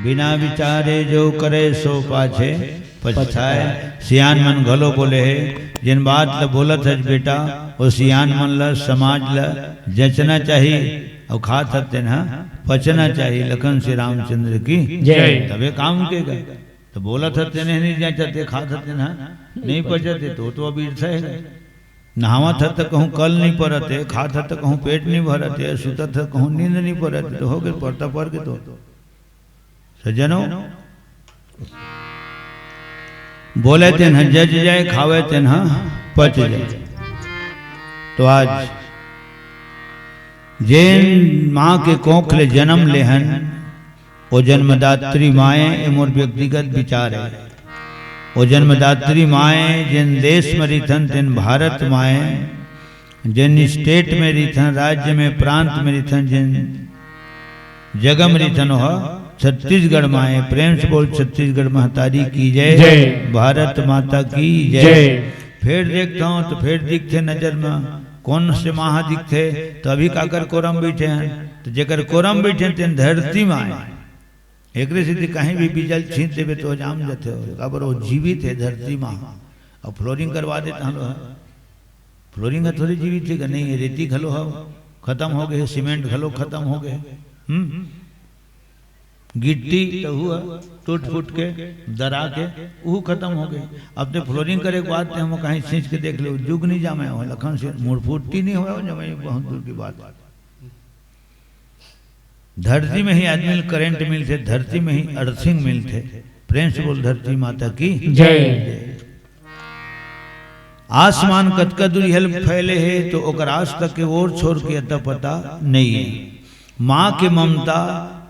बिना विचारे जो करे सो पाछे पछताए। सियान मन घलो बोले है, जिन बात ल बोलत है बेटा वो सियान मन ल समाज ल जचना चाहिए और खात हते ना पचना चाहिए। लखन श्री रामचंद्र की जय। तबे काम के गए तो बोलत हते नहीं जचते, खात हते ना नहीं पचते तो अभी है। नहावत हत कहूँ कल नहीं पड़ते, खात हत कहूँ पेट नहीं भरते, सुतत हत कहूँ नींद नहीं पड़ते, तो हो गए पड़ता पड़ के। तो सज्जनों बोले तेन जज जाए, खावे तेन पच जाए। तो आज जैन माँ के कोखले जन्म लेहन वो जन्मदात्री माए मोर व्यक्तिगत विचार है। वो जन्मदात्री माए जिन देश में रिथन तिन भारत माए, जिन स्टेट में रिथन राज्य में प्रांत में रिथन जिन जगह में रिथन हो छत्तीसगढ़ माए। प्रेम से बोल छत्तीसगढ़ महतारी की जय, भारत माता की जय। फिर देखता हूँ तो फिर दिखते नजर में कौन से महा दिखते, तो अभी काकर कोरम बैठे हैं, तो जेकर कोरम बैठे तेन धरती माए। एक सीधी कहीं भी बीजल छींच देवे तो जाम जाते हो, काबर वो जीवित है धरती माँ। और फ्लोरिंग करवा देता हम, फ्लोरिंग है थोड़ी जीवित है नहीं है, रेती घलो हो खत्म हो गए, सीमेंट घलो खत्म हो गए, गिट्टी तो हुआ टूट फूट के दरा के वो खत्म हो गए। अब तो फ्लोरिंग करे के बाद हम कहीं खींच के देख लो जुग नहीं जामे हो, लखन से मुड़ फूटती नहीं हो जमे, बहुत दूर की बात। धरती में ही आदमी करंट मिलते, धरती में ही अर्थिंग मिलते। प्रेम से बोल धरती माता की जय। आसमान कतका दूरी हेल्प फैले है तो ओकर आज तक के और छोड़ के अता पता नहीं है। माँ के ममता,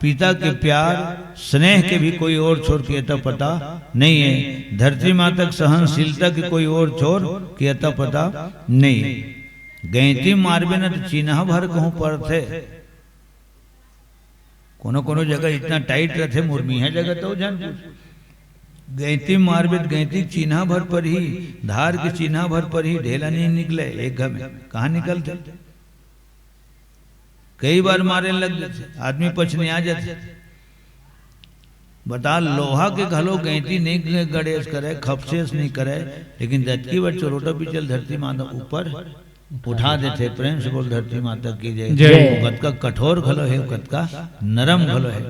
पिता के प्यार, स्नेह के भी कोई और छोर के अता पता नहीं है। धरती माँ तक सहनशीलता के कोई और छोर के अता पता नहीं है। गैती मारबे न तो चिन्ह भर कहूँ पर थे, कोनो कोनो जगह इतना टाइट रहते मुर्मी है जगह तो जान गैती मारबे गैती चिन्ह भर पर ही, धार के चिन्ह भर पर ही ढेला नहीं निकले एक घर में, कहाँ निकलते। कई बार मारे लग जाते, आदमी पछने आ जाते। बता लोहा के घलो गैती नहीं गणेश करे, खपसेस नहीं करे, लेकिन दत्ती व चोरोटा भी चल धरती माता ऊपर उठा देते। प्रेम से बोल धरती माता की जय। कतका कठोर घलो है, कतका नरम घलो है,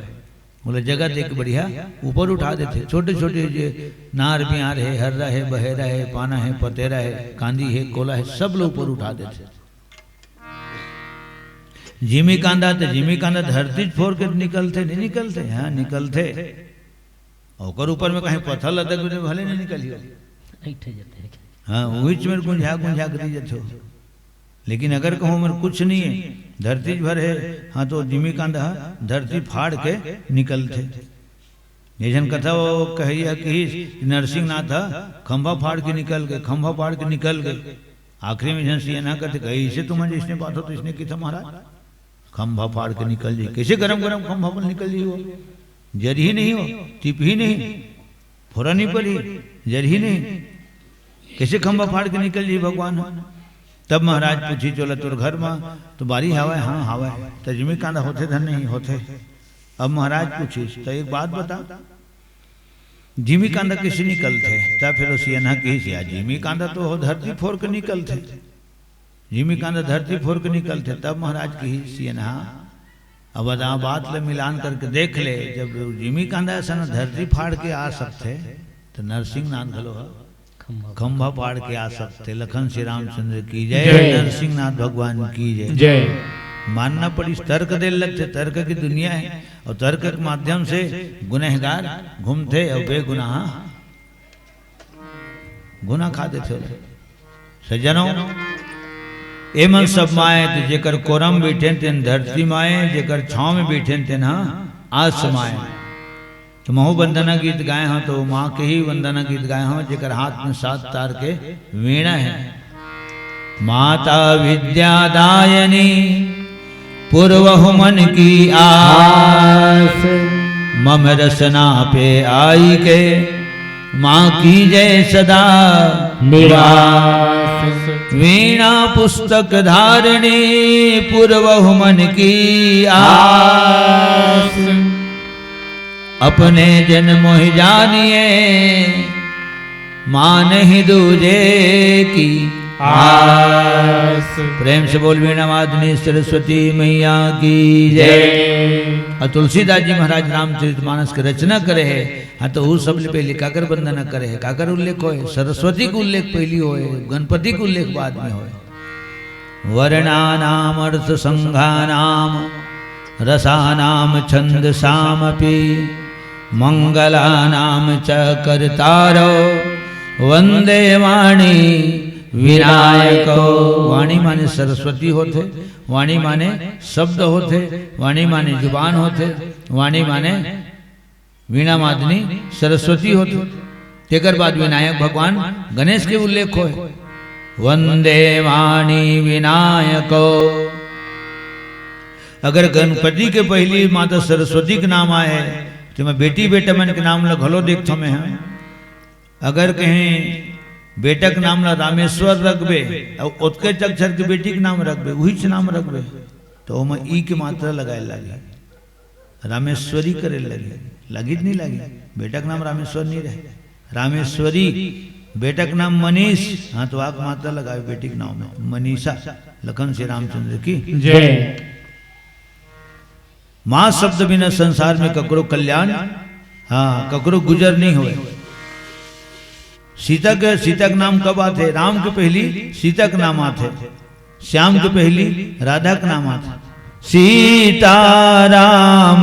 बोले जगह देख बढ़िया ऊपर उठा देते। छोटे छोटे जो नार बिहार है, हर्रा है, बहेरा है, पाना है, पतेरा है, कांदी है, कोला है, सब लोग ऊपर उठा देते। जिमी कांदा तो जिमी कांदा धरती फोड़ के निकलते नहीं निकलते, हाँ निकलते। और ऊपर में कहीं पत्थर लदक भले नहीं निकली, हाँ वही में गुंझा गुंझा कर जाते हो। लेकिन अगर कहूँ मेरे कुछ नहीं है, धरती भर है, हाँ तो जिमी कांदा धरती फाड़ के निकलते। ये जन कथा वो कहिया कि नरसिंह नाथ खंभा फाड़ के निकल गए, खंभा फाड़ के निकल गए। आखिरी में जन सिया ना करते कही इसे तुम्हारे इसने बात हो तो इसने किया महाराज खंभा फाड़ के निकल जाए। कैसे गरम गरम खंभा पर निकल जाइए, हो जर ही नहीं हो, टिप ही नहीं, फोरन ही पर ही, जर ही नहीं, कैसे खंभा फाड़ के निकल जाइए भगवान। तब महाराज पूछी चलो तुर घर में तो बारी हवा है, हाँ हवा है, तो जिमी कांदा होते धन नहीं होते। अब महाराज पूछी तो एक बात बता, जिमी कांदा किसी निकलते, तब फिर उसिया की सिया जिमी कांदा तो धरती फोड़ के निकलते, जिमी कांदा धरती फोड़ के निकलते। तब महाराज की सिया अब बात ले मिलान करके देख ले, जब जिमी कांदा ऐसा न धरती फाड़ के आ सकते तो नरसिंह नाथ घलो खंभा फाड़ के आ सकते। लखन श्री रामचंद्र की जय, नरसिंह नाथ भगवान की जय। मानना पड़ी तर्क दे लगते, तर्क की दुनिया है और तर्क के माध्यम से गुनहगार घूमते और बेगुनाह गुनाह खाते थे। सज्जनों एमन सब माए तो जेकर कोरम बैठे तेन धरती माए, जेकर छाँव में बैठे तेन आस माए। तो महु वंदना गीत गाए हों तो माँ के ही वंदना गीत गाए हों, जेकर हाथ में 7 तार के वीणा है। माता विद्यादायनी पूर्वहु मन की आस, मम रसना पे आई के माँ की जय सदा निवास। वीणा पुस्तक धारणी पूर्वहु मन की आस, अपने जन मोहि जानिए, मान ही दूजे की आस। प्रेम से बोल वीणा वादनी सरस्वती मैया की जय। और तुलसीदास जी महाराज रामचरितमानस की रचना करे है। हाँ तो वो सब पहले काकर वंदना करे है, काकर उल्लेख होए, सरस्वती को उल्लेख पहली होए, गणपति को उल्लेख बाद में होए। वर्णानाम अर्थ संघानाम रसानाम छंदसामपि मंगलानाम च कर्तारो वंदे वाणी विनायको। वाणी माने सरस्वती होते, वाणी माने शब्द होते, वाणी माने जुबान होते, वाणी माने वीणा मादनी सरस्वती होते। तेकर बाद विनायक भगवान गणेश के उल्लेख हो। वंदे वाणी विनायको। अगर गणपति के पहली माता सरस्वती के नाम आए तो मैं बेटी बेटा मन के नाम घलो देखो में है। अगर कहीं बेटा के नाम ला रामेश्वर रखबे और उत्के अक्षर के बेटी के नाम रखबे, वही नाम रखबे तो मैं ई के मात्रा लगाए लगे, रामेश्वरी करे लगे, लगी नहीं लगी। बेटा का नाम रामेश्वर नहीं रहे, रामेश्वरी। बेटा का नाम मनीष, हाँ तो आप मात्रा लगाए बेटी के नाम में, मनीषा। लखन श्री रामचंद्र की जय। मां शब्द बिना संसार में ककरो कल्याण, हाँ ककरो गुजर नहीं हुए। सीता का नाम कब आते? राम के पहली सीता का नाम आते, श्याम के पहली राधा का नाम आते। सीता राम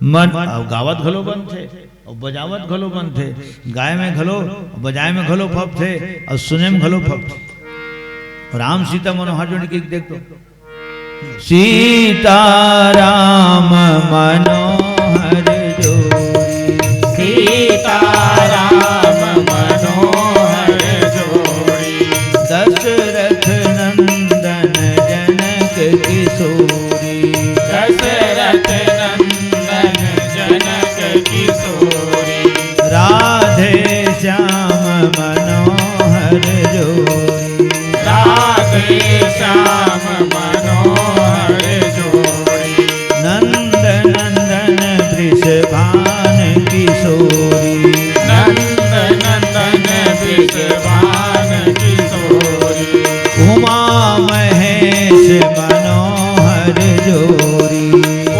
मन गावत घलो बन थे और बजावत घलो बन थे। गाय में घलो बजाए में घलो फप थे और सुने में घलो फप थे। राम सीता मनोहर जोड़ी की देख तो सीता राम मनोहर जोड़ी, सीता राम मनोहर जोड़ी। दशरथ नंदन जनक किशोरी, दशरथ नंदन जनक किशोरी। राधे श्याम मनोहर जोड़ी, राधे श्याम मनोहर जोड़ी। नंद नंदन वृषभान किशोरी, नंद नंदन वृषभान किशोरी। उमा महेश मनोहर जोड़ी,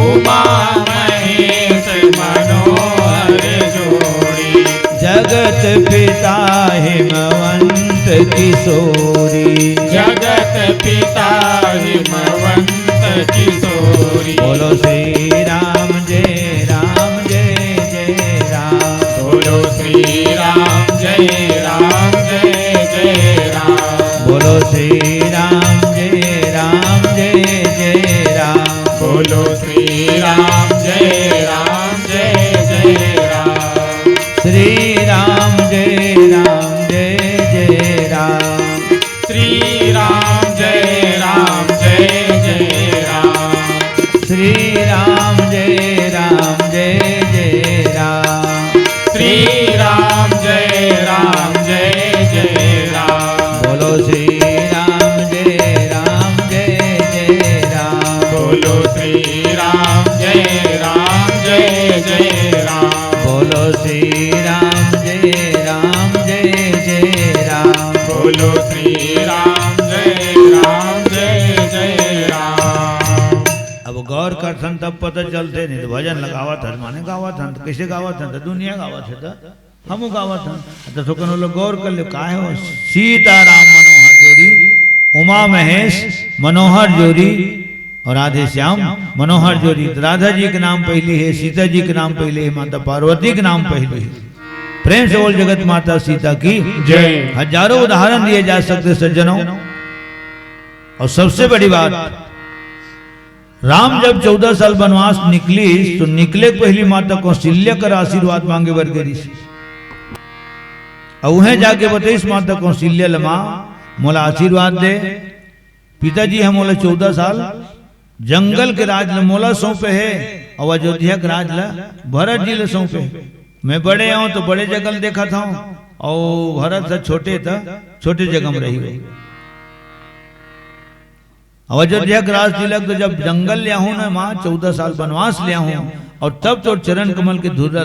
उमा महेश मनोहर जोड़ी। जगत पिता हिमवंत किशोरी, जगत पिता हिमवंत किशोरी। बोलो श्री राम जय राम जय जय राम। बोलो श्री राम जय राम जय जय राम। बोलो श्री राम जय राम जय जय राम। बोलो श्री राम जय राम जय जय राम। श्री राम जय राम जय जय राम। श्री राम जय राम जय जय राम। श्री राम जय राम जय जय राम। श्री राम जय राम जय जय राम। बोलो श्री राम जय राम जय जय राम। बोलो श्री राम जय राम जय जय राम। बोलो श्री राम जय राम जय जय राम। बोलो श्री राम जय राम जय जय राम। अब गौर करथन तब पता चलते नहीं तो भजन लगावत हन माने गावत हन तो कैसे गावत हन तो दुनिया गावत है तो हम गावत हन तो थोकन लोग गौर कर ले काहे हो। सीता राम मनोहर जोड़ी, उमा महेश मनोहर जोड़ी और राधे श्याम मनोहर जोड़ी। राधा जी के नाम पहली है, सीता जी के नाम पहले है, माता पार्वती के नाम पहले है। प्रेम से बोल जगत माता सीता की जय। हजारों उदाहरण दिए जा सकते सज्जनों। और सबसे बड़ी बात, राम जब 14 साल वनवास निकली तो निकले पहली माता कौशल्या कर आशीर्वाद मांगे वर्गेरी से। और उन्हें जाके बताइस माता कौशल्या लमा मोला आशीर्वाद दे। पिताजी हम मोला 14 साल जंगल के राज ल मोला सौंपे है और अयोध्या के राज ल भरत जी ले सौंपे। मैं बड़े आऊं तो बड़े जगह देखा था और भरत से छोटे था छोटे जगह में रही गई। अयोध्या के राज तिलक तो जब जंगल ले आऊं ना माँ 14 साल वनवास ले आऊं और तब तो चरण कमल के धूल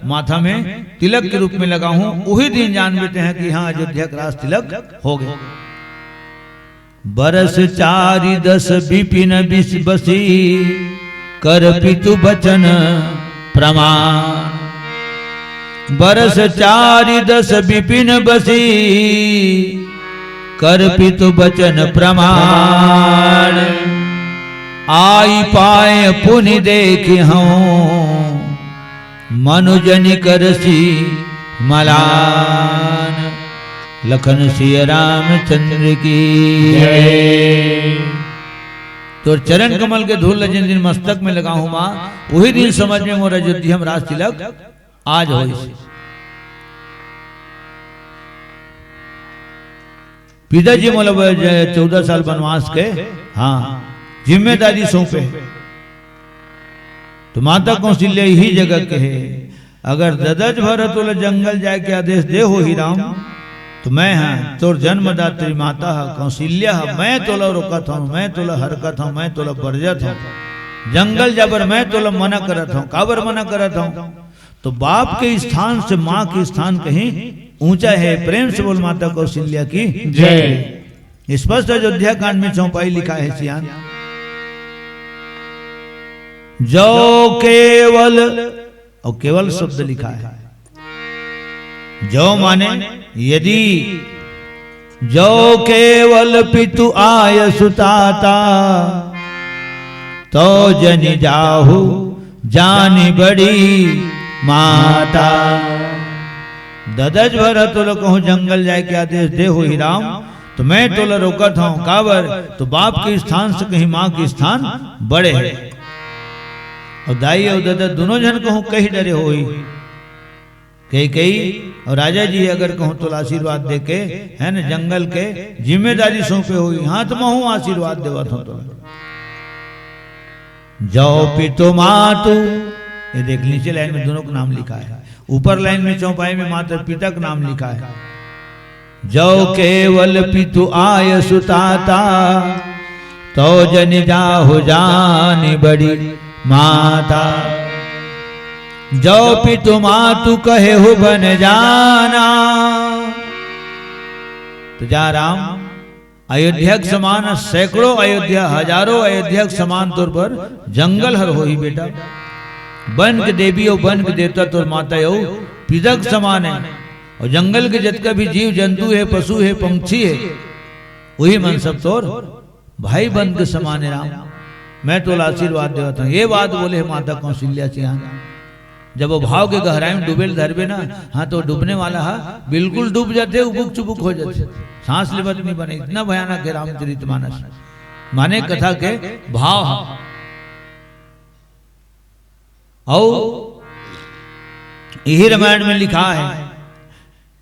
माथा में तिलक के रूप में लगा हूं, वही दिन जान लेते हैं कि हाँ अयोध्या का राज तिलक हो गए। बरस 4-10 विपिन बिस बसी कर पितु बचन प्रमाण। बरस 4-10 विपिन बसी कर पितु बचन प्रमाण। आई पाए पुनि देख हूँ मनुजन करसी मलान। लखन सिया रामचंद्र की जय। तो चरण कमल के धूल जिन दिन मस्तक में लगा हूं मां, वही दिन समझ में मोर अयोध्या राज तिलक आज हो। पिताजी मतलब 14 साल वनवास के हाँ जिम्मेदारी सौंपे, तो माता कौशल्या ही जगह के है। अगर ददज भरत बोले जंगल जाए के आदेश दे हो ही राम, तो मैं हाँ तोर जन्मदात्री माता है कौशल्या है, मैं तोला रोकत हूँ, मैं तोला हरकत हूँ, मैं तोला बरजत हूँ। जंगल जाबर मैं तोला मना करत हूँ, काबर मना करत हूँ। तो बाप के स्थान से माँ के स्थान कहीं ऊंचा है। प्रेम से बोल माता कौशल्या की जय। स्पष्ट अयोध्या कांड में चौपाई लिखा है सियान। जो केवल, और केवल शब्द लिखा है, जो माने यदि, जो केवल पितु आय सुताता तो जनि जाहु जानी बड़ी माता। ददज भरत तो कहूँ जंगल जाए के आदेश दे हो ही राम, तो मैं तोला रोकत हूँ काबर, तो बाप के स्थान से कहीं माँ के स्थान बड़े है। और दाई और दादा दोनों जन कहूँ कहीं डरे हो ही। कई और राजा जी अगर कहूँ तो आशीर्वाद दे के है न जंगल के जिम्मेदारी सौंपे हुई, हाँ तो मैं हूँ आशीर्वाद देवत हूँ। तो जाओ पितो मातु, ये देख नीचे लाइन में दोनों का नाम लिखा है, ऊपर लाइन में चौपाई में माता पिता का नाम लिखा है। जो केवल पितु आय सुताता तो जनि जाहु जानी बड़ी माता। जो पितु मातु कहे हो बन जाना, तो जा राम अयोध्या के समान सैकड़ों अयोध्या हजारों अयोध्या के समान तौर पर जंगल हर हो ही बेटा। वन के देवी और वन के देवता तोर माता यो पिता के समान है। और जंगल के जितना भी जीव जंतु है, पशु है, पंछी है, वही मन सब तोर भाई बन के समान है राम। मैं तो आशीर्वाद देता हूँ। ये बात बोले माता कौशल्या सिंह। जब वो भाव के गहराई में डूबे धरबे ना, हाँ तो डूबने वाला है बिल्कुल डूब जाते, उबुक चुबुक हो जाते, सांस लेवत नहीं बने। इतना भयानक है रामचरितमानस, माने कथा के भाव। और यही रामायण में लिखा है,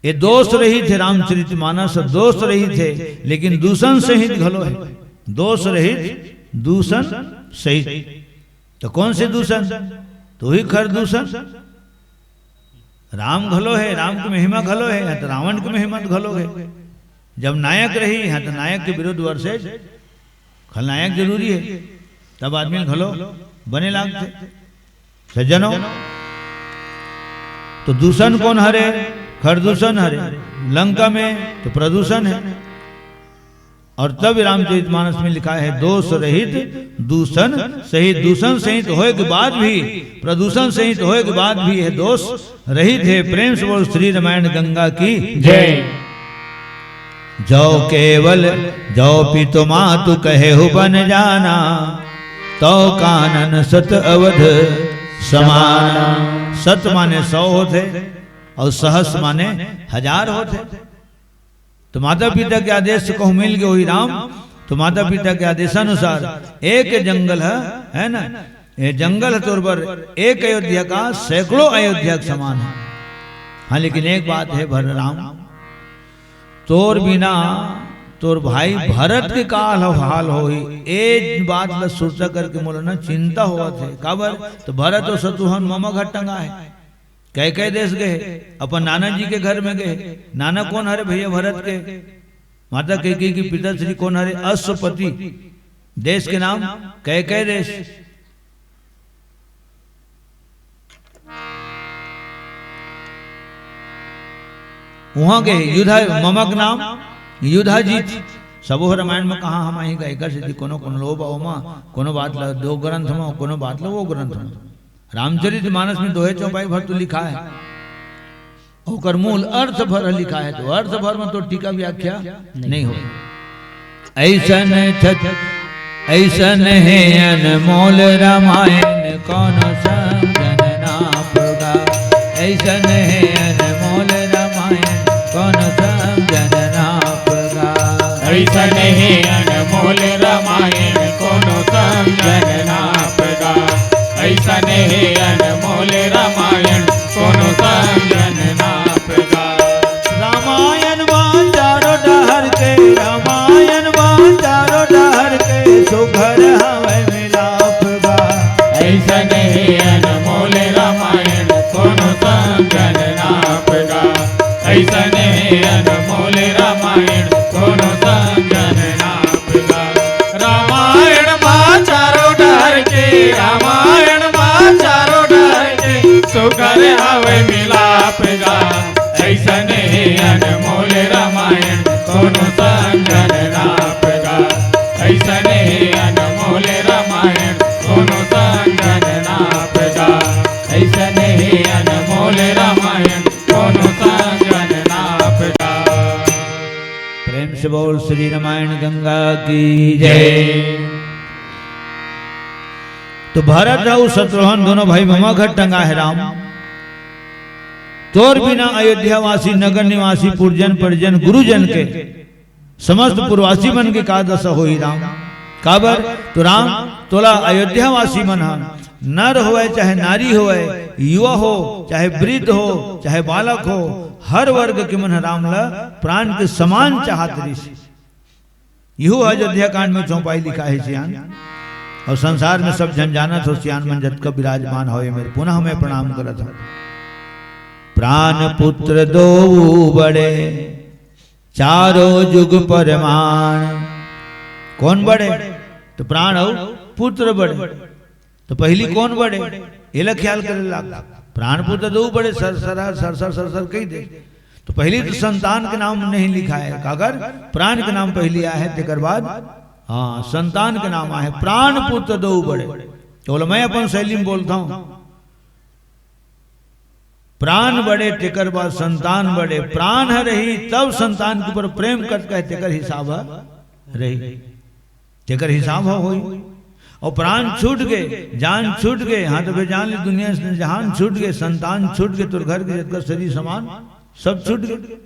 ये दोष रहित थे रामचरितमानस, दोष रहित थे लेकिन दूषण सहित घलो है। दोष रहित दूषण सहित, तो कौन से दूषण? तो ही खर दूषण। राम घलो है, राम की महिमा घलो है, तो रावण की महिमा घलो है। जब नायक रही है तो नायक के विरुद्ध वर्षे खलनायक जरूरी है, तब आदमी घलो बने लागते सज्जनों। तो दूषण कौन हरे? खर दूषण हरे। लंका में तो प्रदूषण है। और तब रामचरितमानस में लिखा है दोष रहित दूषण सहित। दूषण सहित होए के बाद भी, प्रदूषण सहित होए के बाद भी है दोष रहित है। प्रेम से बोल श्री रामायण गंगा की जय। जो केवल जो पितु मातु कहे हो बन जाना, तो कानन सत अवध समाना। सत माने 100 होते और सहस माने 1000 होते। तो माता पिता के आदेश से कहूँ मिल गए वही राम। तो माता पिता के आदेशानुसार एक जंगल है ना, ये जंगल है तौर पर एक अयोध्या का सैकड़ों अयोध्या के समान है। हाँ लेकिन एक बात है भर राम, तोर बिना तोर भाई भरत के काल हाल हो ही। एक बात ल सोचा करके मोला ना चिंता हुआ थे। काबर? तो भरत और शत्रुघ्न मामा घर टंगा है। कई देश गए, अपन नाना जी के घर में गए। नाना कौन हरे भैया भरत के? माता कैकेयी की पिताश्री कौन हरे? अश्वपति। देश के नाम कई देश। वहां गए युद्धा ममक नाम युद्धा जीत सबो रामायण में कहा हम ही गए कर कोनो कोनो लोभ ओमा कोनो बात ल दो ग्रंथ में कोनो बात ल वो ग्रंथ में रामचरित मानस में दोहे चौपाई भर तो लिखा है और मूल अर्थ भर लिखा है तो अर्थ भर में तो टीका व्याख्या नहीं हो ऐसन है अनमोल रामायण कौन समझन ना पगा ऐसन है अनमोल रामायण कौन समझन ना पगा ऐसन है अनमोल रामायण कौन समझन ना पगा ऐसन है अनमोल रामायण कौन समझन ना पगा रामायण मां चारों डहर के रामायण मां चारों डहर के सुघर हवे मिलाप गा ऐसन है अनमोल रामायण कौन समझन ना पगा ऐसन है अनमोल रामायण कौन समझन ना पगा रामायण मां चारों डहर के रामायण मां चारों डहर के सुकर हवे मिलाप गा ऐसन है अनमोल रामायण कौन समझन ना पगा ऐसन है अनमोल रामायण कौन समझन ना पगा ऐसन है अनमोल रामायण कौन समझन ना पगा प्रेम से बोल श्री रामायण गंगा की जय। तो भरत और शत्रुघ्न दोनों भाई ममाघट टंगा है राम तोर बिना अयोध्या वासी नगर निवासी पुरजन परिजन गुरुजन के समस्त पूर्वासी मन के का दशा हो ही राम काबर तो राम तोला अयोध्या वासी मन नर होए चाहे नारी होए युवा हो चाहे वृद्ध हो चाहे बालक हो हर वर्ग के मन राम ला प्राण के समान चाहत ऋषि यू अयोध्या कांड में चौपाई लिखा है सियान और संसार में सब जन जानत हो सियान मन जत का विराजमान होए मेरे पुनः मैं प्रणाम करत हूं प्राण पुत्र दो बड़े चारों जुग परमान कौन बड़े तो प्राण हो पुत्र बड़े तो पहली कौन बड़े ये ख्याल करे लाग प्राण पुत्र दो बड़े सर कही दे तो पहली तो संतान के नाम नहीं लिखा है कागर प्राण के नाम पहली आया है तेकर बाद हाँ संतान के नाम आया है प्राण पुत्र दो बड़े तो मैं अपन शैली में बोलता हूं प्राण बड़े तेकर बाद संतान बड़े प्राण है रही तब संतान के ऊपर प्रेम कर कहे तेकर हिसाब रही तेकर हिसाब होई और प्राण छूट गए जान छूट गए हाँ तो वे जान ली दुनिया से जहान छूट गए संतान छूट गए तो घर के जतकर शरीर समान सब छूट गए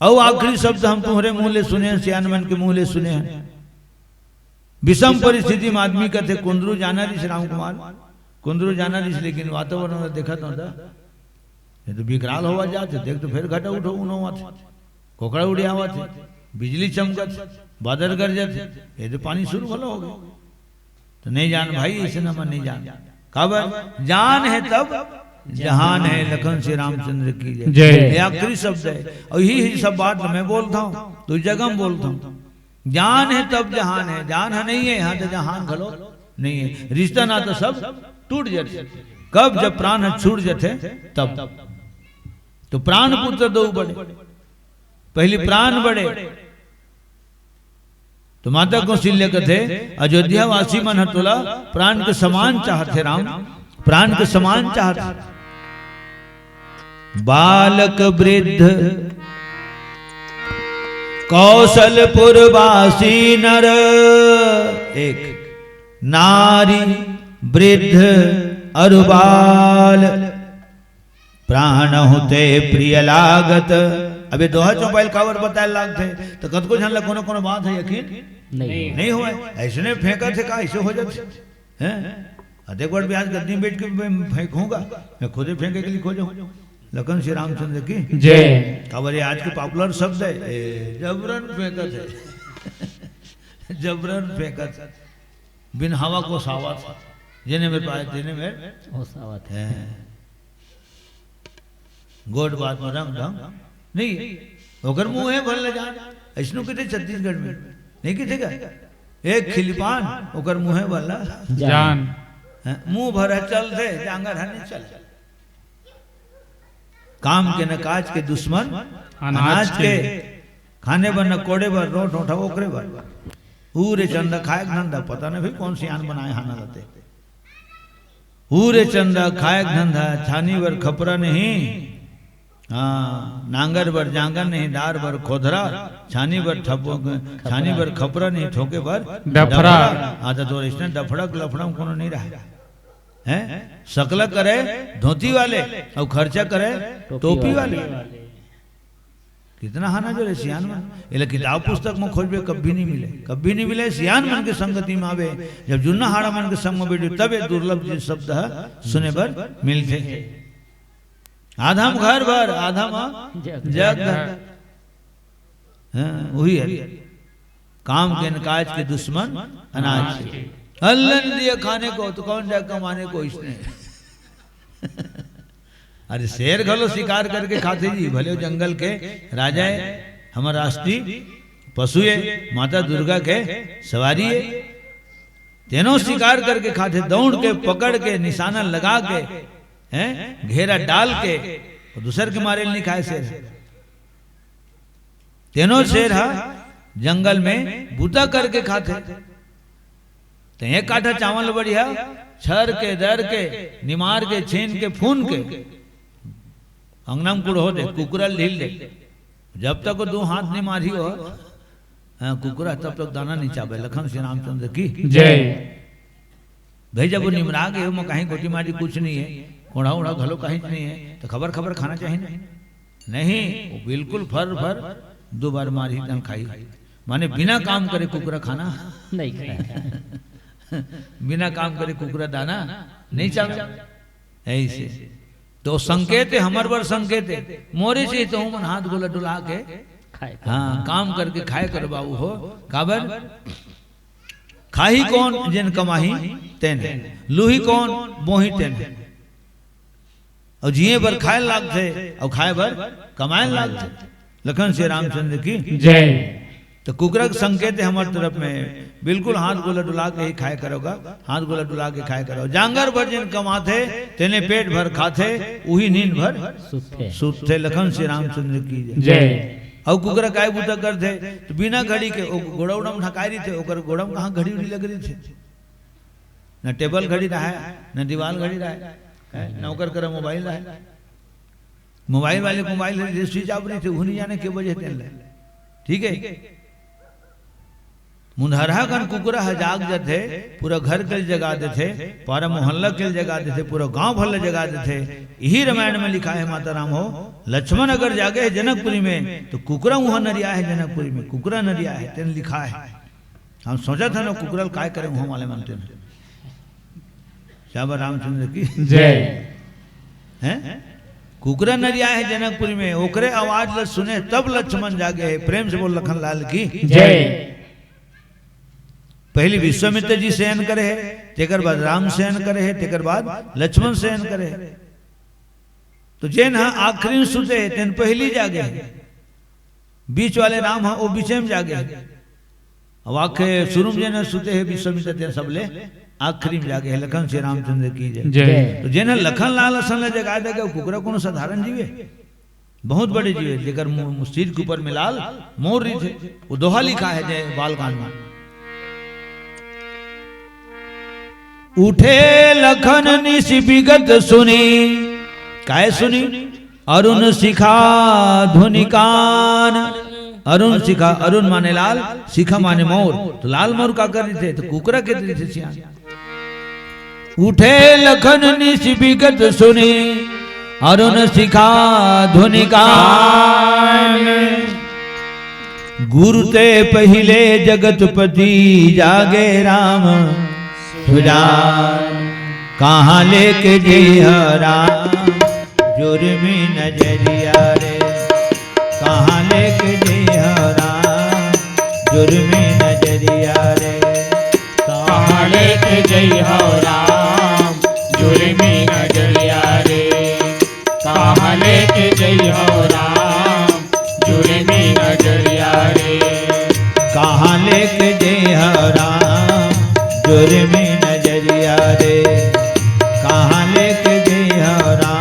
और आखिरी शब्द हम तुम्हारे मुंह ले सुने हैं सियानमन के मुंह ले सुने हैं विषम परिस्थिति में आदमी कहते कुंदरू जाना ऋषि राम कुमार कुंदरू जाना ऋषि लेकिन वातावरण में देखा था ये तो विकराल हुआ जाते देख तो फिर घटा उठो उन्हों कोकड़ा उड़े आवा थे बिजली चमकत बादल गरजत ये तो पानी शुरू भला हो गया तो नहीं जान भाई इसे न मन नहीं जान कब जान है तब जहान है लखन श्री रामचंद्र की जय आखिरी शब्द है और यही सब बात मैं बोलता हूँ तो जगह में बोलता हूँ जान है तब जहान है जान है नहीं है यहाँ तो जहान खलो नहीं है रिश्ता ना तो सब टूट जाते कब जब प्राण छूट जाते तब तो प्राण पुत्र दो बड़े पहले प्राण बड़े तो माता कौशल्या कथे अयोध्या वासी मन हतोला प्राण के समान चाहते राम प्राण के समान चाहते बालक वृद्ध कौशलपुर वासी नर एक नारी वृद्ध अरुबाल प्राण होते प्रिय लागत अबे दोहा चौपाइल कावर बताए लाग थे तो कद को जान कोनो कोनो बात है यकीन नहीं हुआ ऐसे ने फेंका थे का ऐसे हो जाते हैं अधेक बार भी आज गद्दी में बैठ के फेंकूंगा मैं खुद ही फेंके के लिए खोजूं लखन श्री रामचंद्र की जय कावर ये आज के पॉपुलर शब्द है जबरन फेंकत है जबरन फेंकत बिन हवा को सावत जेने में पाए जेने में हो सावत है गोड बात में रंग ढंग नहीं ओकर मुंह है भल जान ऐसनो किते छत्तीसगढ़ में नहीं कितेगा एक खिलपान ओकर मुंह है वाला जान मुंह भर चल दे जांगर हने चल काम के न काज के दुश्मन अनाज के, खाने पर न कोड़े पर रोट उठा ओकरे पर पूरे चंदा खाए धंधा, पता नहीं भाई कौन सी आन बनाए हाना रहते, पूरे चंदा खाए धंधा, छानी बर खपरा नहीं, हाँ नांगर बर जांगर नहीं, डार बर खोधरा, छानी बर खपरा नहीं, ठोके बर डफरा। हाँ तो इसने डफड़क लफड़म कोनो नहीं रहा है, सकल करे धोती वाले और खर्चा करे टोपी वाले। कितना हाना जो सियान मन, ये किताब पुस्तक में खोजबे कभी नहीं मिले, कभी नहीं मिले। सियान मन के संगति में आवे, जब जुन्ना हाड़ा मन के संग में बैठे तब दुर्लभ शब्द सुने पर मिलते। आधाम घर भर आधाम जग भर, वही है काम के काज के दुश्मन अनाज के। अल्लाह ने दिया खाने को तो कौन जाए कमाने को इसने। अरे शेर घलो शिकार करके खाते जी, भले जंगल के राजा है, हमारा राष्ट्रीय पशु है, माता दुर्गा के सवारी है, तीनों शिकार करके खाते, दौड़ के पकड़ के निशाना लगा के हैं, घेरा डाल के, और दूसर के मारे नहीं खाए शेर। तीनों शेर हा जंगल में बूता करके खाते। तो एक काठा चावल बढ़िया छर के दर के निमार के छीन के फून के अंगनाम कुड़ हो दे, कुकरा ढील दे, जब तक वो दो हाथ नहीं मारी हो कुकरा तब तक दाना नहीं चावे। लखन श्री रामचंद्र की जय। भाई जब वो निमरा गए वो कहीं गोटी मारी कुछ नहीं है, उड़ा उड़ा घलो कहीं नहीं है, तो खबर खबर खाना चाहिए नहीं, वो बिल्कुल फर फर 2 बार मारी तन खाई, माने बिना काम करे कुकरा खाना नहीं खाया। बिना काम करे कुकरा दाना नहीं चाहे। ऐसे तो संकेत है, हमार बर संकेत है, मोरे से तो मन हाथ गोला डुला के खाए। हाँ काम करके खाए कर बाबू हो। काबर खाही कौन जिन कमाही तेन, लूही कौन बोही तेन, और जिए बर खाए लाग थे और खाए बर कमाए लाग थे। लखन श्री रामचंद्र की जय। तो कुकरा का संकेत है हमारे तरफ में, बिल्कुल हाथ गोला डुला के ही खाए करोगा, हाथ गोला डुला के खाए करो। जांगर भर जिन कमाथे तेने पेट भर खाते, वही नींद भर सुते। लखन श्री रामचंद्र की जय। और कुकरा काय बूता करते तो बिना घड़ी के घोड़ा उड़म ढकाई रही थे, ओकर घोड़ा में कहाँ घड़ी उड़ी लग रही थी, न टेबल घड़ी रहा है न दीवार घड़ी रहा है, न ओकर कर मोबाइल रहा है। मोबाइल वाले मोबाइल स्विच ऑफ रही थे, वो नहीं जाने के वजह से। ठीक है, मुंधरहा कन कुकरा जाग जाते, पूरा घर के जगा देते, पूरा मोहल्ला के जगा देते, पूरा गांव भर जगा देते। यही रामायण में लिखा है माता राम हो, लक्ष्मण अगर जागे है जनकपुरी में तो कुकरा वहां नरिया है, जनकपुरी में कुकरा नरिया है, तेन लिखा है। हम सोचा था ना कुकरा काय करे वहां वाले मानते हैं। शाबा रामचंद्र की जय। हैं कुकरा नरिया है जनकपुरी में, ओकरे आवाज सुने तब लक्ष्मण जागे है। प्रेम से बोल लखन लाल की जय। पहले विश्वामित्र जी शयन करे है, तेकर बाद राम शयन करे है, तेकर बाद लक्ष्मण शयन करे है। तो जेन हा आखिरी सुते है तेन पहली जागे है, बीच वाले राम हा वो बीचे में जागे है। अब आखे शुरू में जेन सुते है विश्वामित्र तेन सबले आखिरी में जागे है। लखन श्री रामचंद्र की जय। तो जेन लखन लाल असन जगा देगा कुकरा कोनो साधारण जीव है, बहुत बड़े जीव है, जेकर सिर के ऊपर में लाल मोर रही थे। वो दोहा लिखा है जय बालकांड में, उठे लखन निश विगत सुनी, काय सुनी? अरुण शिखा धुनिकान। अरुण शिखा, अरुण माने लाल, शिखा माने मोर, तो लाल मोर का कर रहे थे, तो कुकरा के रहे थे सियान। उठे लखन निश विगत सुनी, अरुण शिखा धुनिकान। गुरु ते पहिले जगतपति जागे राम सुजान, कहाँ लेके जिहरा जुर्मी नजरिया रे, कहाँ लेके जिहरा जुर्मी नजरिया रे, कहाँ लेके जिहरा जुर्मी नजरिया रे, कहाँ लेके जिहरा जुर्मी नजरिया रे, कहाँ लेके जिहरा जुर्मी नजरिया रे, कहाँ लेके जिहरा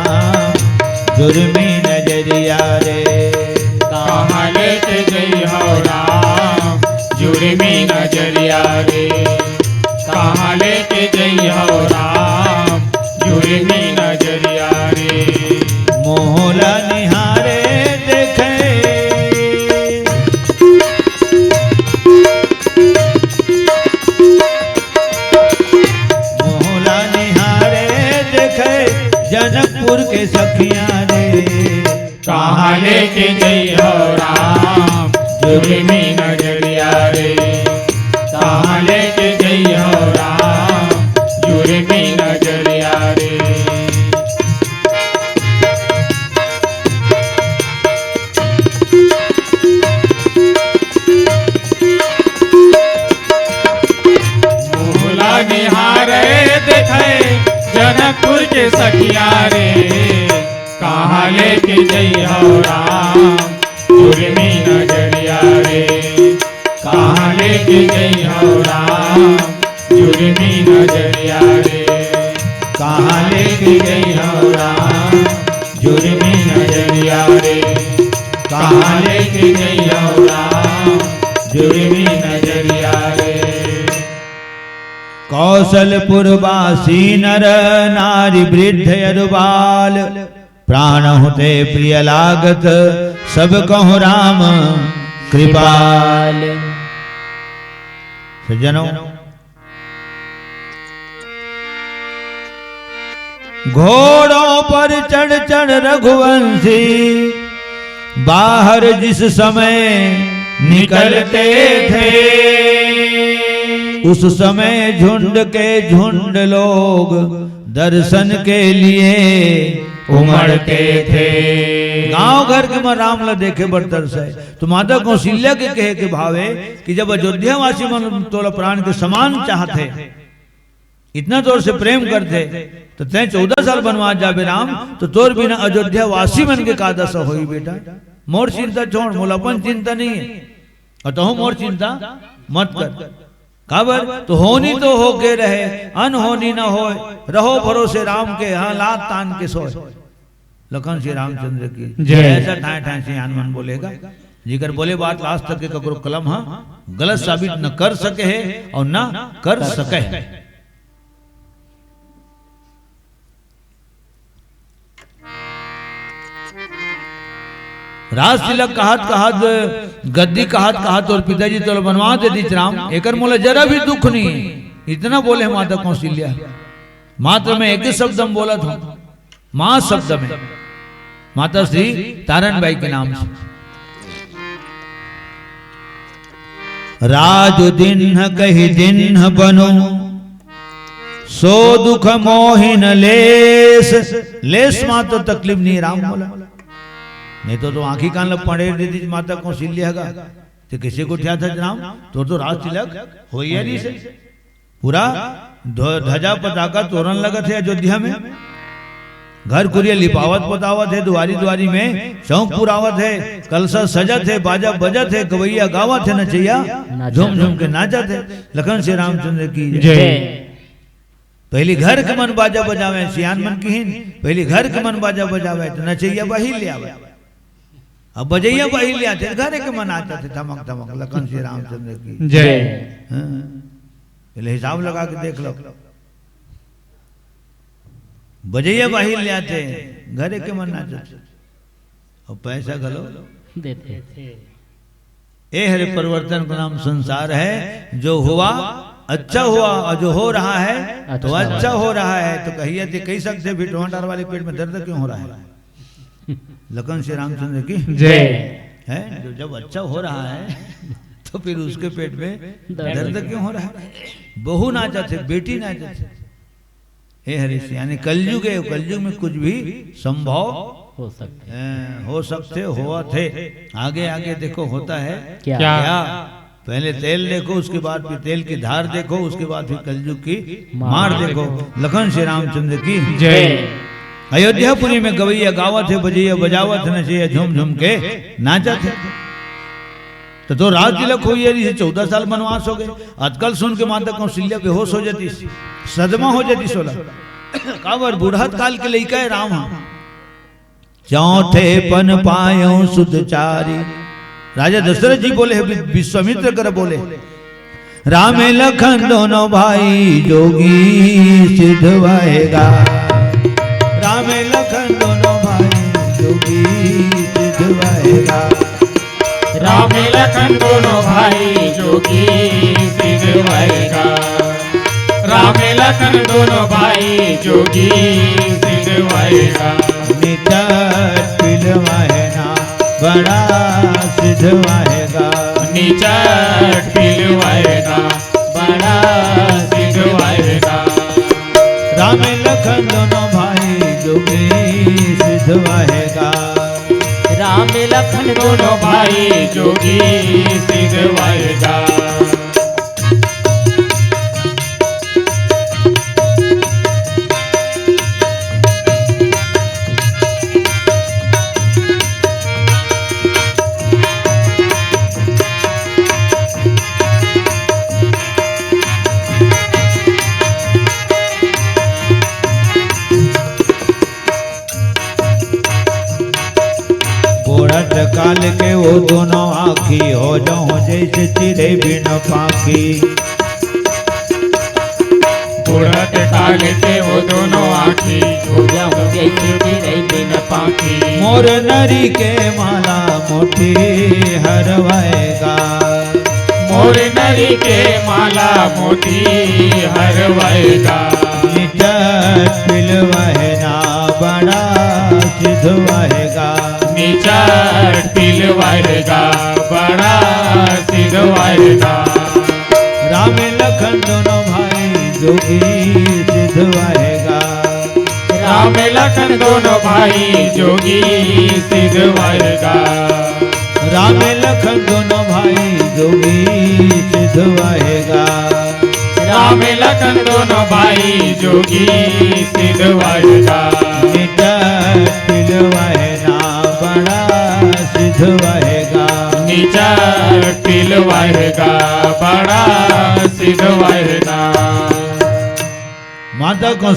जुर्मी नजरिया रे कहाँ लेके जइहो राम जुर्मी नजरिया रे मोहला निहारे देखे मोहला निहारे देखे जनकपुर के सखियां रे कहाँ लेके जइहो राम जुर्मी नजरिया रे कहाँ लेके जइहो राम जुर्मी नजरिया रे मोहला निहारे देखे जनकपुर के सखिया रे कहाँ लेके जइहो राम जुर्मी नजरिया रे कहाँ लेके जइहो राम जुर्मी नजरिया रे कहाँ लेके जइहो राम जुर्मी नजरिया रे कहाँ लेके जइहो राम जुर्मी नजरिया रे कौशलपुर वासी नर नारी वृद्ध अरुबाल प्राण होते प्रिय लागत सब कहु राम कृपाल। सज्जनों, घोड़ों पर चढ़ चढ़ रघुवंशी बाहर जिस समय निकलते थे उस समय झुंड के झुंड लोग दर्शन के लिए उमड़ते थे। गांव घर के में राम ला देखे बड़ तरस है तो माता कौशल्या के कहे के भावे कि जब अयोध्या वासी मन तोला प्राण के समान चाहते इतना तोर से प्रेम करते तो तय 14 साल बनवास जाबे राम तो तोर बिना अयोध्या वासी मन के का दशा होई बेटा। मोर चिंता छोड़, मोला अपन चिंता नहीं है और तो मोर चिंता मत कर। काबर तो होनी तो हो के रहे अनहोनी न हो, रहो भरोसे राम के हाँ लात तान के सोए। लखन श्री रामचंद्र की जय। ऐसा ठाए ठाए से हनुमान बोलेगा जिकर बोले बात लास्ट तक के ककरो कलम हाँ गलत साबित न कर सके है और न कर सके है। राज तिलक कहत गद्दी कहत और पिताजी तो बनवा दे दी राम एकर मोला जरा भी दुख नहीं है। इतना बोले माता कौशल्या मात्र में एक शब्द हम बोला था मां शब्द में माता श्री तारनबाई के नाम से। राज दिन कही दिन बनो सो दुख मोहिन लेस लेस मात्र तकलीफ नहीं राम बोला नहीं तो आंखी कान लग पड़े देती माता कौशल्या का तो किसी को क्या था राम तो राज तिलक हो ही नहीं से पूरा ध्वजा पताका तोरण लगा थे अयोध्या में घर कुरिया लिपावत पोतावत है दुआरी दुआरी में चौक पुरावत है कलसा सजत है बाजा बजत है गवैया गावत है नचैया झूम झूम के नाचत है। लखन श्री रामचंद्र की जय। पहली घर के मन बाजा बजावे सियान मन की पहली घर के मन बाजा बजावे तो नचैया बही ले आवे अब बजैया बही ले आते घर के मन आता थे धमक धमक। लखन श्री रामचंद्र की जय। पहले हिसाब लगा के देख लो बजैया बही ले आते घर के मन नाचते और पैसा गलो देते थे। ए हरे परिवर्तन का नाम संसार है। जो हुआ अच्छा हुआ और जो हो रहा है तो अच्छा हो रहा है तो कहिए थे कही सकते भी टमाटर वाले पेट में दर्द क्यों हो रहा है। लखन श्री रामचंद्र की जय है। जो जब अच्छा हो रहा है तो फिर उसके पेट में दर्द क्यों हो रहा है। बहू नाचते बेटी नाचते हे हरीश यानी कलयुग है कलयुग में कुछ भी संभव हो सकते हुआ थे। आगे आगे देखो होता है क्या पहले तेल देखो उसके बाद फिर तेल की धार देखो उसके बाद फिर कलयुग की मार देखो। लखन श्री रामचंद्र की जय। अयोध्यापुरी में गवैया गावत है बजैया बजावत है नचैया झूम झूम के नाचत है। तो राज तिलक हुई है 14 साल बनवास हो गए। आजकल सुन के माता कौशल्या बेहोश हो जाती सदमा हो जाती 16 काबर बुढ़त काल के लइका है राम चौथे पन पायो सुधचारी। राजा दशरथ जी बोले विश्वामित्र कर बोले राम लखन दोनों भाई जोगी सिद्ध वाहेगा। राम लखन दोनों भाई जोगी सिद्ध वाहेगा। राम लखन दोनों भाई जोगी सिद्ध वाहेगा। राम लखन दोनों भाई जोगी सिद्ध वाहेगा। निचट पिलवाहेना बड़ा सिद्ध वाहेगा। निचट पिलवाहेगा बड़ा सिद्ध वाहेगा। राम लखन दोनों भाई जोगी सिद्ध वाहेगा। राम लखन दोनों भाई जोगी सिद्ध वाहेगा। गोरख काल के वो दोनों आँखी हो जाओ जैसे चिरे बिन पाखी। गोरख काल के वो दोनों आँखी हो जाऊं जैसे तेरे बिन पाखी। मोर नरी के माला मोटी हरवाएगा। मोर नरी के माला मोटी हरवाएगा। निचट पिलवाहेना बड़ा सिद्ध वाहेगा। निचट पिलवाहेगा बड़ा सिद्ध वाहेगा। राम लखन दोनों भाई जोगी सिद्ध वाहेगा। राम लखन दोनों भाई जोगी सिद्ध वाहेगा। राम लखन दोनों भाई जोगी सिद्ध वाहेगा। राम लखन दोनों भाई जोगी सिद्ध वाहेगा। निचट पिलवाहेना बड़ा सिद्ध वाहेगा। निचट पिलवाहेगा बड़ा सिद्ध वाहेगा। माता को